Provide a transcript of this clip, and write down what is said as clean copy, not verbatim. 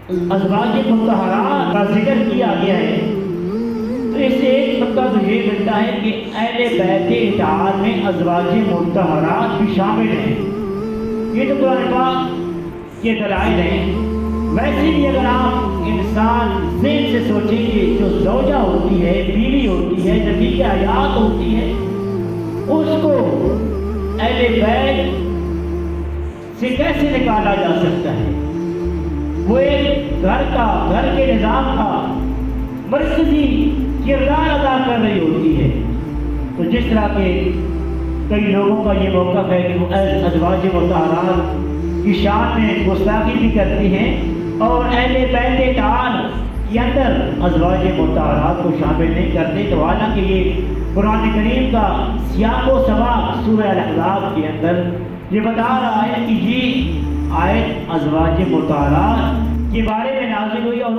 ازواج مطہرات کا ذکر کیا گیا ہے، تو اس سے ایک نقطہ تو یہ ملتا ہے کہ اہل بیت اطاعت میں ازواج مطہرات بھی شامل ہیں۔ یہ تو قرآن پاک کے دلائل ہیں۔ ویسے بھی اگر آپ انسان ذہن سے سوچیں کہ جو زوجہ ہوتی ہے، بیوی ہوتی ہے، نبی حیات ہوتی ہے، اس کو اہل بیت سے کیسے نکالا جا سکتا ہے؟ وہ ایک گھر کے نظام کا مرکزی کردار ادا کر رہی ہوتی ہے۔ تو جس طرح کے کئی لوگوں کا یہ موقف ہے کہ وہ ازواج مطہرات کی شان میں گستاخی بھی کرتی ہیں اور اہل بیت اطاعت کے اندر ازواج مطہرات کو شامل نہیں کرتے، تو حالانکہ یہ قرآن کریم کا سیاق و سباق سورہ الاحزاب کے اندر یہ بتا رہا ہے کہ یہ آیت ازواج مطہرات کے بارے میں نازل ہوئی اور